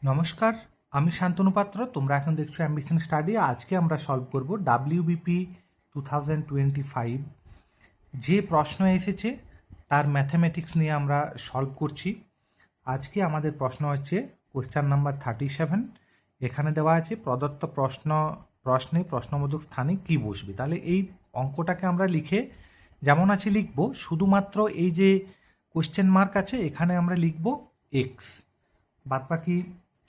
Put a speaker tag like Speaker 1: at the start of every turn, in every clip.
Speaker 1: নমস্কার, আমি শান্তনু পাত্র। তোমরা এখন দেখছো অ্যাম্বিশন স্টাডি। আজকে আমরা সলভ করব WBP 2025 যে প্রশ্ন এসেছে তার ম্যাথামেটিক্স নিয়ে আমরা সলভ করছি। আজকে আমাদের প্রশ্ন হচ্ছে কোশ্চেন নাম্বার 37। এখানে দেওয়া আছে প্রদত্ত প্রশ্নে প্রশ্নবোধক স্থানে কি বসবে। তাহলে এই অঙ্কটাকে আমরা লিখে যেমন আছে লিখব, শুধুমাত্র এই যে কোশ্চেন মার্ক আছে এখানে আমরা লিখব এক্স। বাদবাকি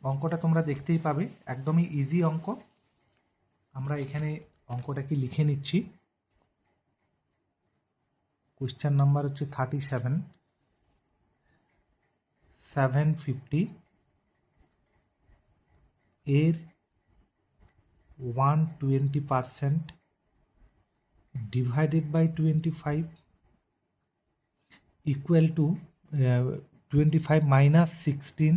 Speaker 1: অঙ্কটা তোমরা দেখতেই পাবে, একদমই ইজি অঙ্ক। আমরা এখানে অঙ্কটাকে লিখে নিচ্ছি। কোশ্চেন নাম্বার হচ্ছে 37, 750 এর 120% divided by 25 equal to 25 minus 16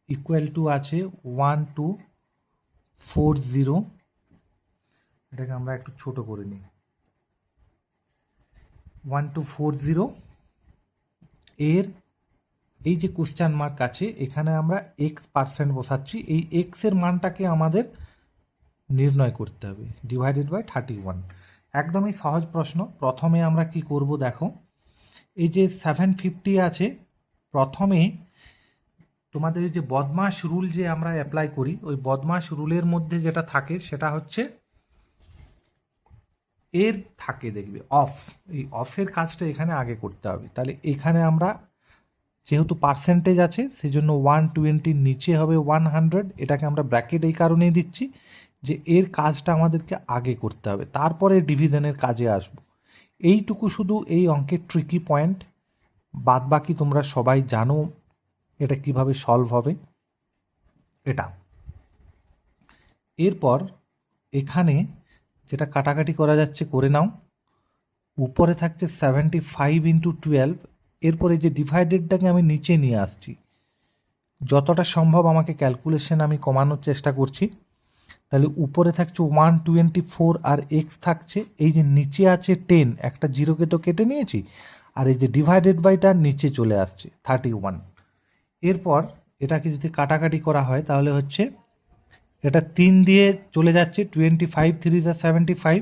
Speaker 1: equal to আছে 1240। এটাকে আমরা একটু ছোট করে নিই। 1240 এর এই যে কোশ্চেন মার্ক আছে এখানে আমরা x% বসাচ্ছি। এই x এর মানটাকে আমাদের নির্ণয় করতে হবে, ডিভাইডেড বাই 31। একদমই সহজ প্রশ্ন। প্রথমে আমরা কি করব দেখো, এই যে 750 আছে, প্রথমে তোমাদের যে বদমাশ রুল যে আমরা অ্যাপ্লাই করি, ওই বদমাশ রুলের মধ্যে যেটা থাকে সেটা হচ্ছে এর থাকে দেখবে অফ। এই অফের কাজটা এখানে আগে করতে হবে। তাহলে এখানে আমরা যেহেতু পার্সেন্টেজ আছে সেজন্য 120 নিচে হবে 100। এটাকে আমরা ব্র্যাকেট এই কারণেই দিচ্ছি যে এর কাজটা আমাদেরকে আগে করতে হবে, তারপরে ডিভিশনের কাজে আসব। এইটুকু শুধু এই অঙ্কের ট্রিকি পয়েন্ট। বাদ বাকি তোমরা সবাই জানো এটা কিভাবে সলভ হবে। এটা এরপর এখানে যেটা কাটাকাটি করা যাচ্ছে করে নাও। উপরে থাকছে 75 ইন্টু 12। এরপরে যে ডিভাইডেডটাকে আমি নিচে নিয়ে আসছি, যতটা সম্ভব আমাকে ক্যালকুলেশন আমি কমানোর চেষ্টা করছি। তাহলে উপরে থাকছে 124 আর এক্স থাকছে, এই যে নিচে আছে 10, একটা জিরোকে তো কেটে নিয়েছি, আর এই যে ডিভাইডেড বাইটা নিচে চলে আসছে 31। এরপর এটাকে যদি কাটাকাটি করা হয় তাহলে হচ্ছে এটা 3 দিয়ে চলে যাচ্ছে, 25 3 যা 75,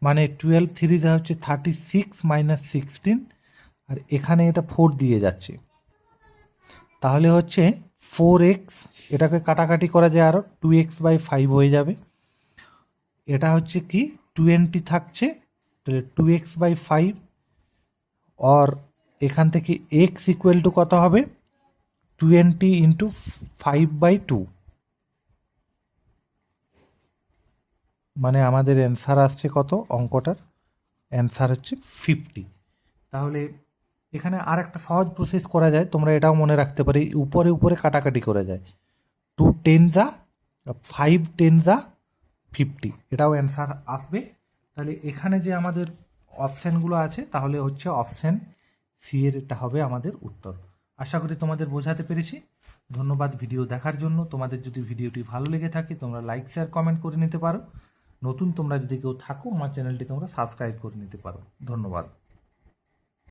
Speaker 1: মানে 12 3 যা হচ্ছে 36 মাইনাস 16, আর এখানে এটা 4 দিয়ে যাচ্ছে। তাহলে হচ্ছে 4x, এটাকে কাটাকাটি করা যায় আরও, 2x/5 হয়ে যাবে। এটা হচ্ছে কি 20 থাকছে, তাহলে 2x/5, আর এখান থেকে x ইকুয়াল টু কত হবে 20 ইন্টু 5/2, মানে আমাদের অ্যান্সার আসছে কত, অঙ্কটার অ্যান্সার হচ্ছে 50। তাহলে এখানে আর একটা সহজ প্রসেস করা যায়, তোমরা এটাও মনে রাখতে পারি, উপরে উপরে কাটাকাটি করা যায়। 2 10 যা 5 10 যা 50, এটাও অ্যান্সার আসবে। তাহলে এখানে যে আমাদের অপশানগুলো আছে তাহলে হচ্ছে অপশান সি এর এটা হবে আমাদের উত্তর। আশা করি তোমাদের বোঝাতে পেরেছি। ধন্যবাদ ভিডিও দেখার জন্য। তোমাদের যদি ভিডিওটি ভালো লেগে থাকে তোমরা লাইক শেয়ার কমেন্ট করে নিতে পারো। নতুন তোমরা যদি কেউ থাকো আমার চ্যানেলটি তোমরা সাবস্ক্রাইব করে নিতে পারো। ধন্যবাদ।